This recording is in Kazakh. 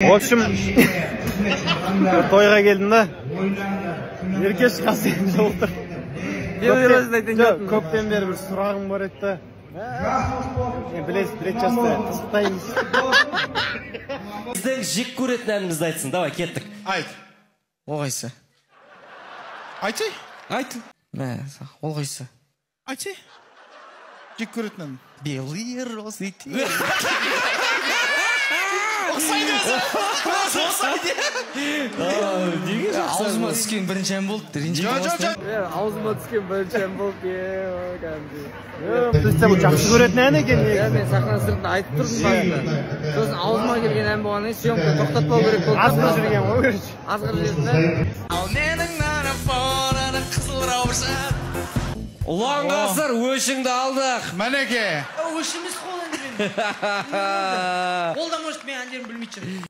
В общем, toyga keldim da. Erkeş qasem oldu. Köpten beri bir surağım var edi da. Bilesiz, kısıtayız. Bizden jik ko'retganimizni aytsin. Davay, ketdik. Ayt. Olg'aysa. Ayt. Ayt. Men, olg'aysa. Ayt. Jik ko'retgan. Белые розы. Ağzıma түскен бірінші ән болды. Ağzıma түскен бірінші ән болды. Bilse bu жақсы көретін ән екен. Мен сахна сыртында айтып тұрдым басында. Сосын ауызыма келген ән болғаннан кейін съемка тоқтатпау керек болды. Азғыр жүрген ғой көрші. Азғыр жүрдім да. Ал менің нарафонаның қызыл раушан. Ulan Qasır, өшіңді алдық. Мәнеке. Өшіміз қолын мен. Қолдан может мен әндерін білмей жүрмін.